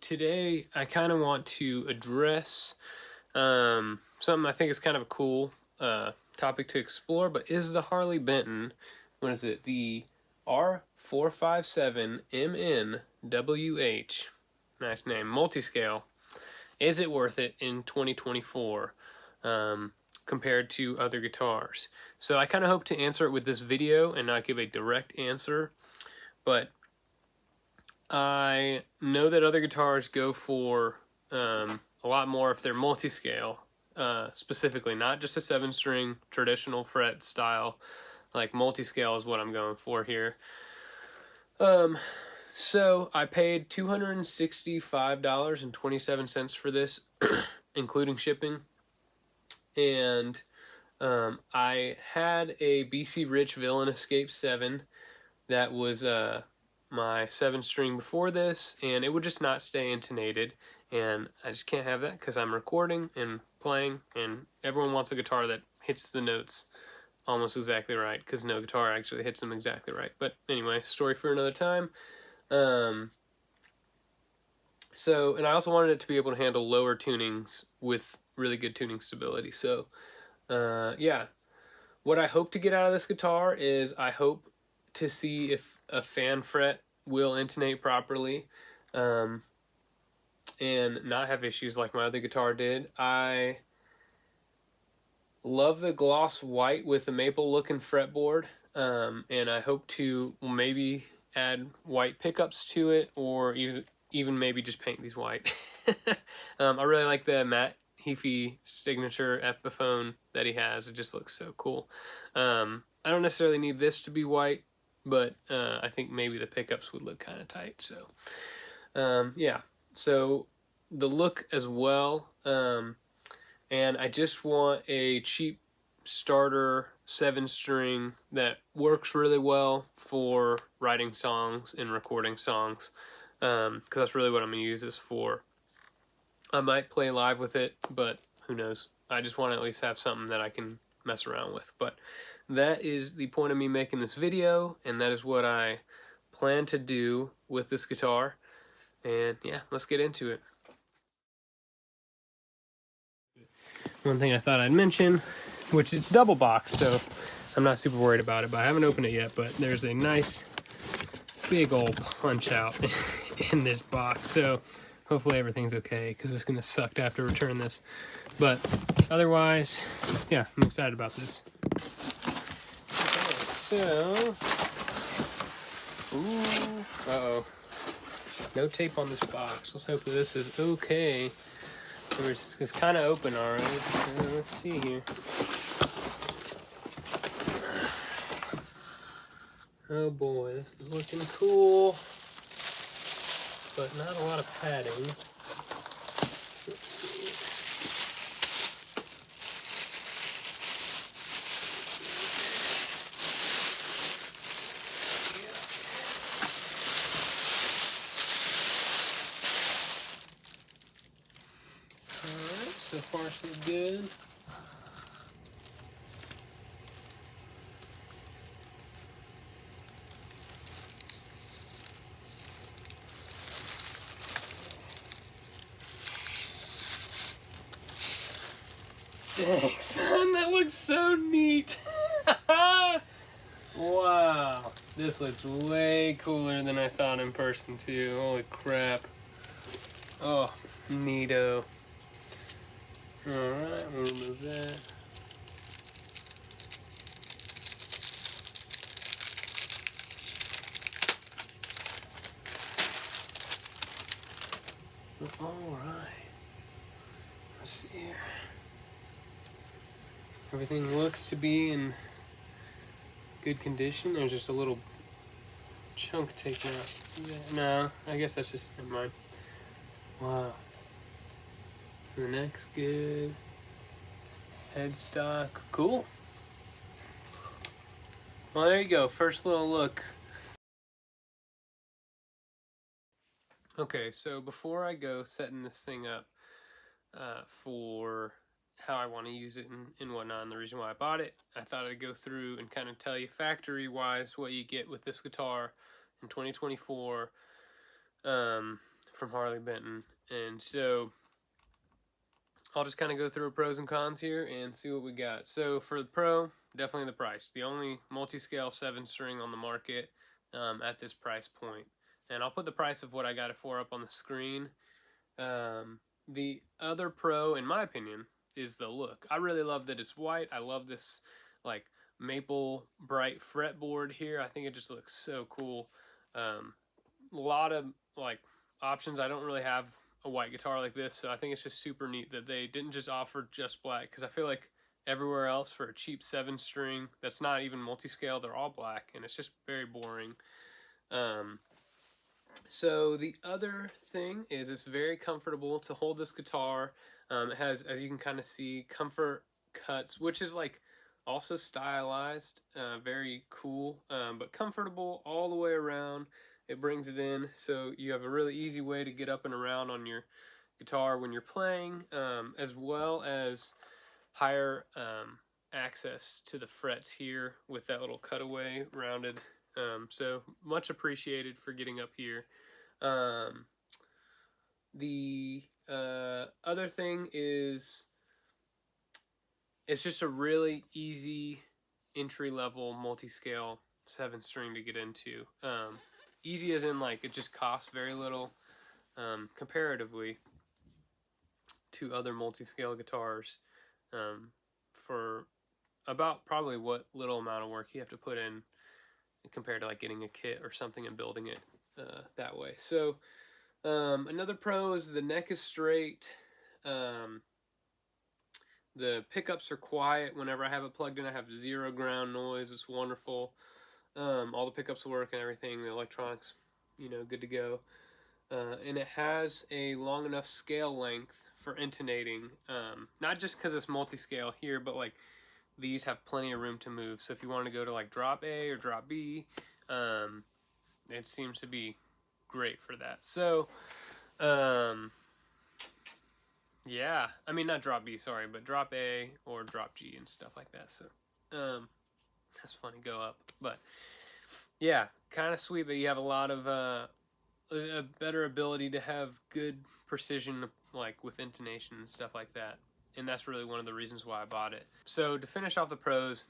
Today I kind of want to address something I think is kind of a cool topic to explore, but is the Harley Benton, what is it, the R457MNWH, nice name, Multiscale, is it worth it in 2024 compared to other guitars? So I kind of hope to answer it with this video and not give a direct answer, but I know that other guitars go for a lot more if they're multi-scale, specifically, not just a 7-string traditional fret style. Like multi-scale is what I'm going for here. So I paid $265.27 for this, including shipping, and I had a BC Rich Villain Escape 7 that was my 7-string before this, and it would just not stay intonated, and I just can't have that because I'm recording and playing, and everyone wants a guitar that hits the notes almost exactly right, because no guitar actually hits them exactly right. But anyway, story for another time. So, and I also wanted it to be able to handle lower tunings with really good tuning stability. So, yeah, what I hope to get out of this guitar is I hope to see if a fan fret will intonate properly and not have issues like my other guitar did. I love the gloss white with the maple looking fretboard, and I hope to maybe add white pickups to it, or even maybe just paint these white. I really like the matte Heafy signature Epiphone that he has. It just looks so cool. I don't necessarily need this to be white, but I think maybe the pickups would look kind of tight. So yeah, so the look as well, and I just want a cheap starter 7-string that works really well for writing songs and recording songs, because that's really what I'm going to use this for. I might play live with it, but who knows. I just want to at least have something that I can mess around with. But that is the point of me making this video, and that is what I plan to do with this guitar. And yeah, let's get into it. One thing I thought I'd mention, which it's double boxed, so I'm not super worried about it, but I haven't opened it yet, but there's a nice big old punch out in this box, so hopefully everything's okay, because it's going to suck to have to return this. But otherwise, yeah, I'm excited about this. Okay, so, ooh, uh-oh. No tape on this box. Let's hope that this is okay. It's kind of open already. Let's see here. Oh boy, this is looking cool, but not a lot of padding. Let's see. Alright, so far so good. Thanks, that looks so neat. Wow, this looks way cooler than I thought in person too. Holy crap. Oh, neato. Alright, we'll remove that. Alright. Let's see here. Everything looks to be in good condition. There's just a little chunk taken out. No, I guess that's just, never mind. Wow. The neck's good. Headstock, cool. Well, there you go. First little look. Okay, so before I go setting this thing up for how I want to use it and whatnot, and the reason why I bought it, I thought I'd go through and kind of tell you factory-wise what you get with this guitar in 2024 from Harley Benton. And so I'll just kind of go through pros and cons here and see what we got. So for the pro, definitely the price. The only multi-scale 7-string on the market at this price point. And I'll put the price of what I got it for up on the screen. The other pro, in my opinion, is the look. I really love that it's white. I love this like maple bright fretboard here. I think it just looks so cool. A lot of like options. I don't really have a white guitar like this, so I think it's just super neat that they didn't just offer just black, because I feel like everywhere else for a cheap 7-string that's not even multi-scale, they're all black, and it's just very boring. So the other thing is it's very comfortable to hold this guitar. It has, as you can kind of see, comfort cuts, which is like also stylized, very cool, but comfortable all the way around. It brings it in, so you have a really easy way to get up and around on your guitar when you're playing, as well as higher access to the frets here with that little cutaway rounded. So much appreciated for getting up here. The other thing is it's just a really easy entry-level multi-scale 7-string to get into. Easy as in like it just costs very little comparatively to other multi-scale guitars, for about probably what little amount of work you have to put in compared to like getting a kit or something and building it that way. So another pro is the neck is straight. The pickups are quiet. Whenever I have it plugged in, I have 0 ground noise. It's wonderful. All the pickups work and everything. The electronics, good to go. And it has a long enough scale length for intonating. Not just because it's multi-scale here, but like these have plenty of room to move. So if you want to go to like drop A or drop B, it seems to be great for that. So, yeah, I mean, not drop B, sorry, but drop A or drop G and stuff like that. So, that's funny, go up. But, yeah, kind of sweet that you have a lot of, a better ability to have good precision, like with intonation and stuff like that. And that's really one of the reasons why I bought it. So to finish off the pros,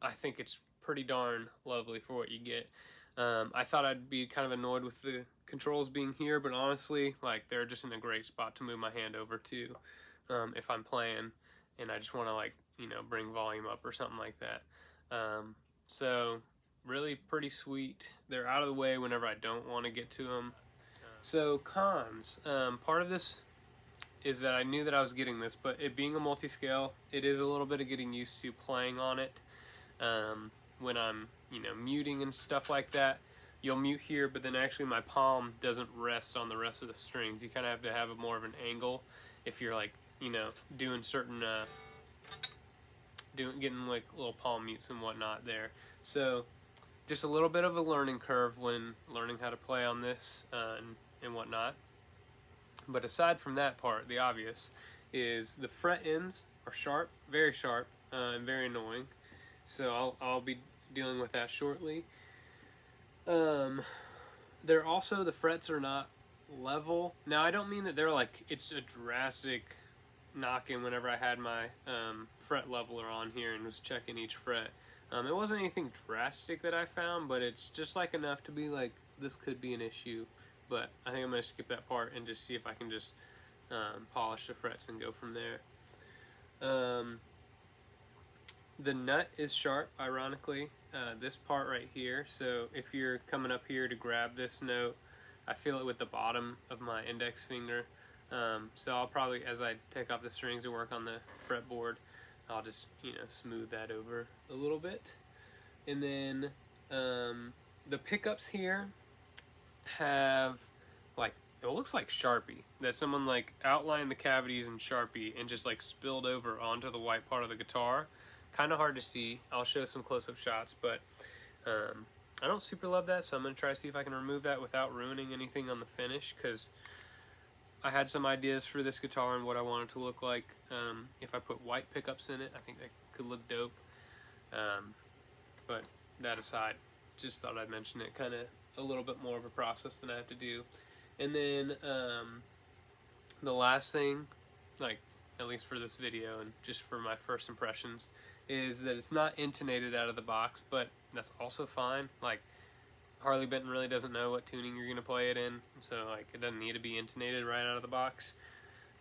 I think it's pretty darn lovely for what you get. I thought I'd be kind of annoyed with the controls being here, but honestly, like they're just in a great spot to move my hand over to if I'm playing and I just want to like, bring volume up or something like that. So really pretty sweet. They're out of the way whenever I don't want to get to them. So cons. Part of this is that I knew that I was getting this, but it being a multi-scale, it is a little bit of getting used to playing on it. When I'm, muting and stuff like that, you'll mute here, but then actually my palm doesn't rest on the rest of the strings. You kind of have to have more of an angle if you're like, doing certain, getting like little palm mutes and whatnot there. So just a little bit of a learning curve when learning how to play on this and whatnot. But aside from that part, the obvious is the fret ends are sharp, very sharp, and very annoying. So I'll be dealing with that shortly. They're also, the frets are not level. Now I don't mean that they're like, it's a drastic knock-in whenever I had my fret leveler on here and was checking each fret. It wasn't anything drastic that I found, but it's just like enough to be like, this could be an issue. But I think I'm going to skip that part and just see if I can just polish the frets and go from there. The nut is sharp, ironically, this part right here. So if you're coming up here to grab this note, I feel it with the bottom of my index finger. So I'll probably, as I take off the strings to work on the fretboard, I'll just, smooth that over a little bit. And then the pickups here have like, it looks like Sharpie, that someone like outlined the cavities in Sharpie and just like spilled over onto the white part of the guitar. Kind of hard to see. I'll show some close-up shots, but I don't super love that, so I'm going to try to see if I can remove that without ruining anything on the finish, because I had some ideas for this guitar and what I want it to look like. If I put white pickups in it, I think that could look dope. But that aside, just thought I'd mention it, kind of a little bit more of a process than I have to do. And then the last thing, like at least for this video and just for my first impressions, is that it's not intonated out of the box, but that's also fine. Like, Harley Benton really doesn't know what tuning you're going to play it in, so like it doesn't need to be intonated right out of the box.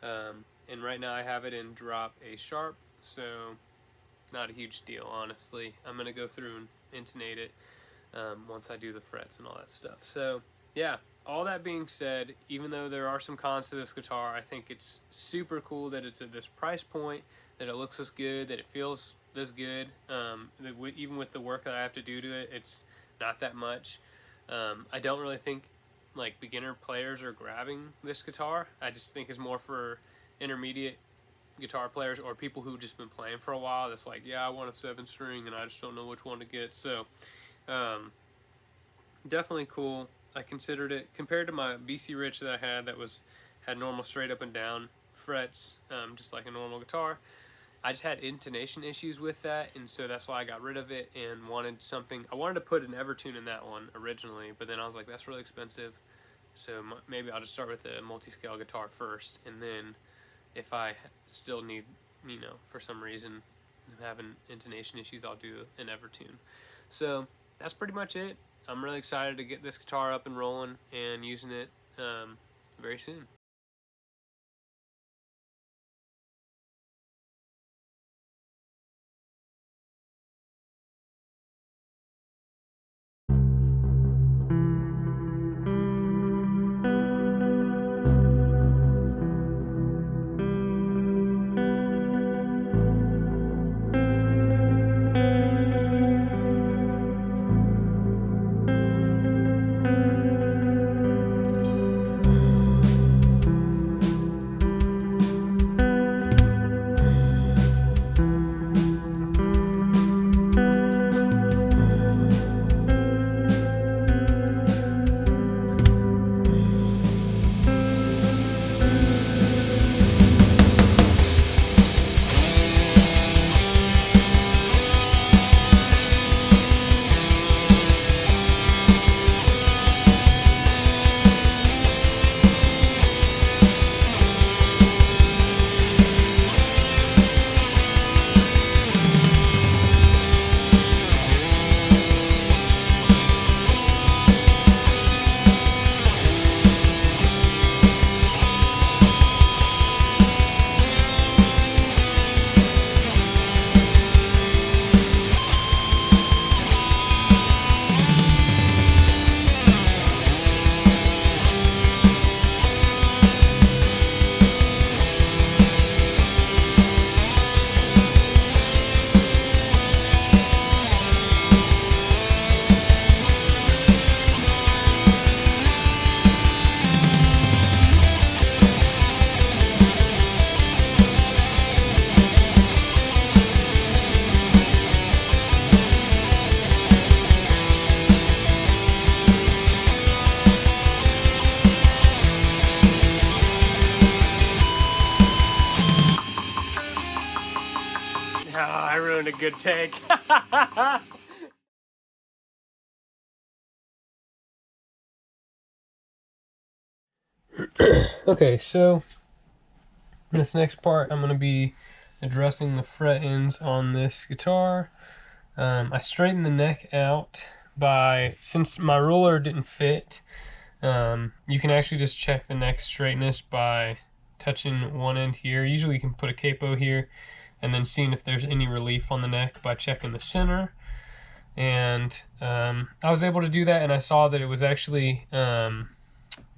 And right now I have it in drop A sharp, so not a huge deal, honestly. I'm going to go through and intonate it once I do the frets and all that stuff. So yeah, all that being said, even though there are some cons to this guitar, I think it's super cool that it's at this price point, that it looks this good, that it feels this good. Even with the work that I have to do to it, it's not that much. I don't really think like beginner players are grabbing this guitar. I just think it's more for intermediate guitar players or people who've just been playing for a while. That's like, yeah, I want a 7-string and I just don't know which one to get. So definitely cool. I considered it, compared to my BC Rich that I had, that had normal straight up and down frets, just like a normal guitar. I just had intonation issues with that, and so that's why I got rid of it and wanted something. I wanted to put an Evertune in that one originally, but then I was like, that's really expensive, so maybe I'll just start with a multi-scale guitar first, and then if I still need, for some reason I'm having intonation issues, I'll do an Evertune. So that's pretty much it. I'm really excited to get this guitar up and rolling and using it very soon. I ruined a good take. Okay, so in this next part, I'm going to be addressing the fret ends on this guitar. I straightened the neck out since my ruler didn't fit, you can actually just check the neck straightness by touching one end here. Usually you can put a capo here and then seeing if there's any relief on the neck by checking the center. And I was able to do that, and I saw that it was actually the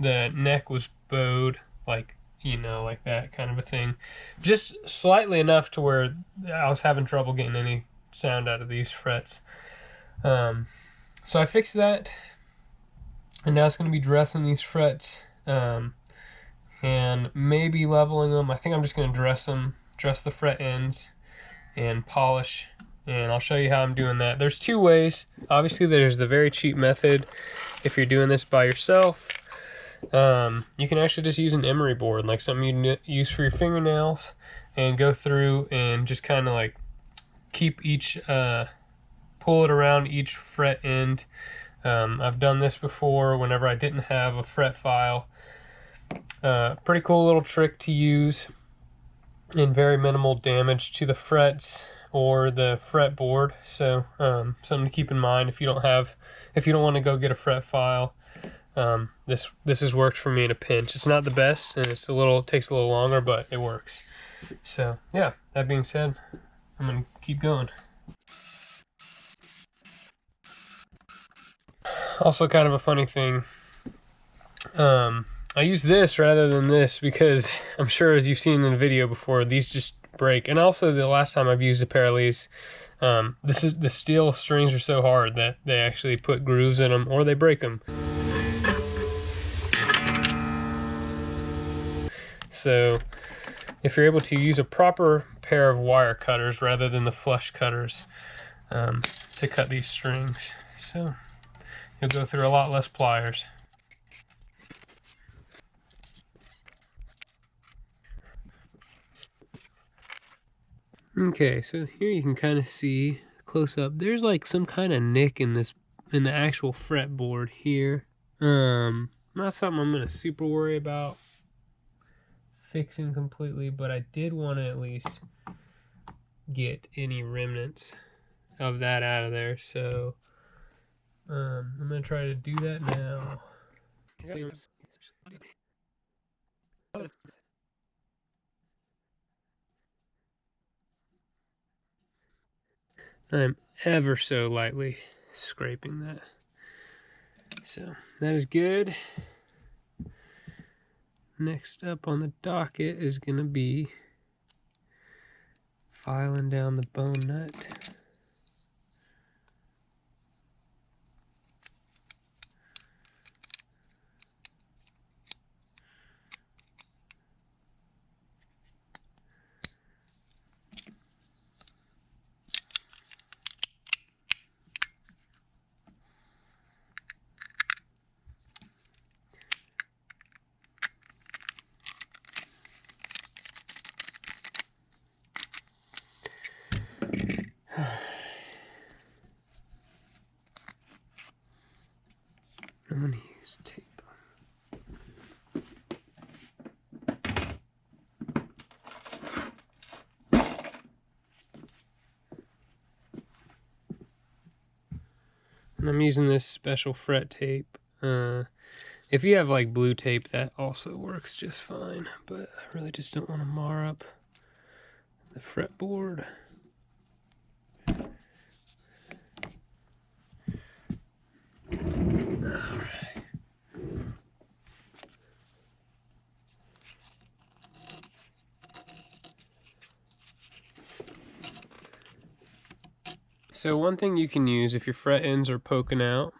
neck was bowed, like like that kind of a thing, just slightly enough to where I was having trouble getting any sound out of these frets. So I fixed that, and now it's going to be dressing these frets and maybe leveling them. I think I'm just going to dress the fret ends and polish, and I'll show you how I'm doing that. There's two ways. Obviously there's the very cheap method if you're doing this by yourself. You can actually just use an emery board, like something you use for your fingernails, and go through and just kind of like keep pull it around each fret end. I've done this before whenever I didn't have a fret file. Pretty cool little trick to use, and very minimal damage to the frets or the fretboard. So something to keep in mind if you don't want to go get a fret file. This has worked for me in a pinch. It's not the best, and it takes a little longer, but it works. So yeah, that being said, I'm gonna keep going. Also, kind of a funny thing, I use this rather than this because I'm sure, as you've seen in the video before, these just break. And also, the last time I've used a pair of these, the steel strings are so hard that they actually put grooves in them or they break them. So if you're able to use a proper pair of wire cutters rather than the flush cutters to cut these strings, so you'll go through a lot less pliers. Okay, so here you can kind of see close up. There's like some kind of nick in the actual fretboard here. Not something I'm gonna super worry about fixing completely, but I did want to at least get any remnants of that out of there. So I'm gonna try to do that now. I'm ever so lightly scraping that. So that is good. Next up on the docket is going to be filing down the bone nut. I'm going to use tape. And I'm using this special fret tape. If you have like blue tape, that also works just fine, but I really just don't want to mar up the fretboard. So one thing you can use if your fret ends are poking out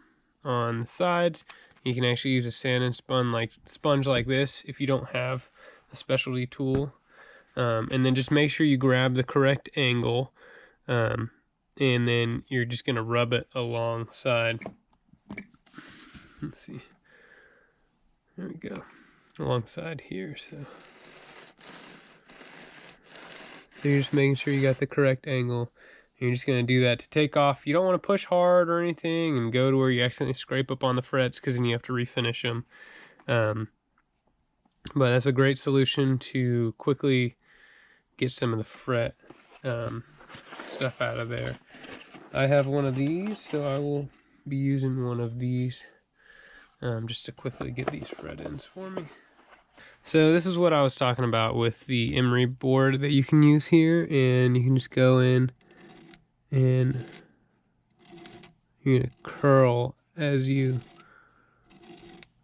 on the sides, you can actually use a sand and sponge like this if you don't have a specialty tool. And then just make sure you grab the correct angle, and then you're just going to rub it alongside. Let's see. There we go. Alongside here. So you're just making sure you got the correct angle. You're just going to do that to take off. You don't want to push hard or anything and go to where you accidentally scrape up on the frets, because then you have to refinish them. But that's a great solution to quickly get some of the fret stuff out of there. I have one of these, so I will be using one of these just to quickly get these fret ends for me. So this is what I was talking about with the emery board that you can use here, and you can just go in and you're going to curl as you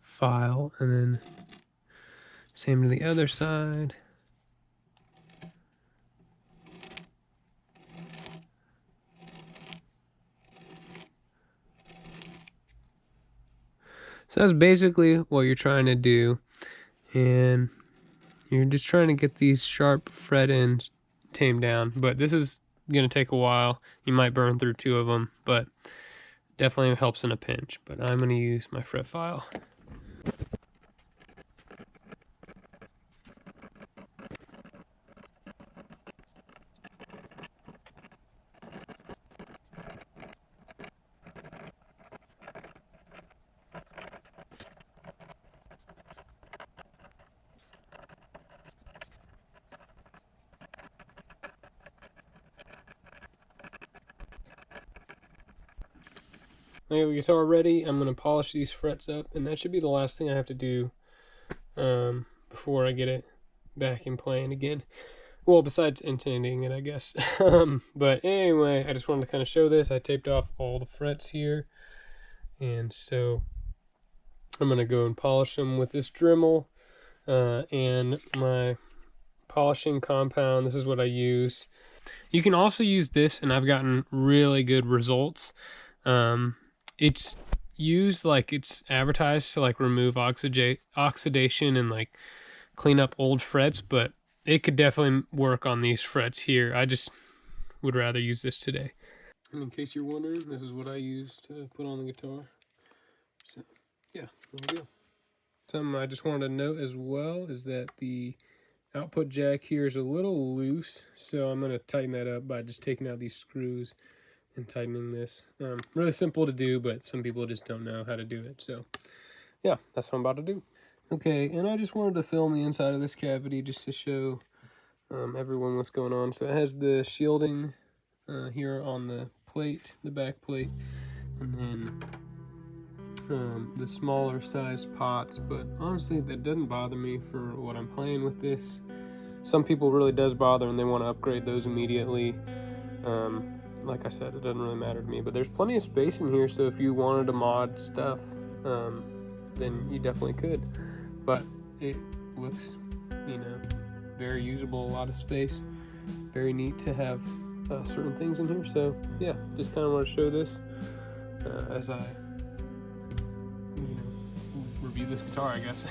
file, and then same to the other side. So that's basically what you're trying to do, and you're just trying to get these sharp fret ends tamed down. But this is going to take a while. You might burn through 2 of them, but definitely helps in a pinch. But I'm going to use my fret file. I got the guitar ready. I'm going to polish these frets up, and that should be the last thing I have to do before I get it back in playing again. Well, besides intending it, I guess. But anyway, I just wanted to kind of show this. I taped off all the frets here, and so I'm going to go and polish them with this Dremel and my polishing compound. This is what I use. You can also use this, and I've gotten really good results. It's used like it's advertised to like remove oxidation and like clean up old frets, but it could definitely work on these frets here. I just would rather use this today. And in case you're wondering, this is what I use to put on the guitar. So yeah, there we go. Something I just wanted to note as well is that the output jack here is a little loose, so I'm going to tighten that up by just taking out these screws and tightening this. Really simple to do, but some people just don't know how to do it. So yeah, that's what I'm about to do. Okay, and I just wanted to film the inside of this cavity just to show everyone what's going on. So it has the shielding here on the plate, the back plate, and then the smaller size pots, but honestly that doesn't bother me for what I'm playing with this. Some people really does bother and they want to upgrade those immediately. Like I said, it doesn't really matter to me, but there's plenty of space in here, so if you wanted to mod stuff, then you definitely could. But it looks, you know, very usable, a lot of space, very neat to have certain things in here. So yeah, just kind of want to show this as I review this guitar, I guess.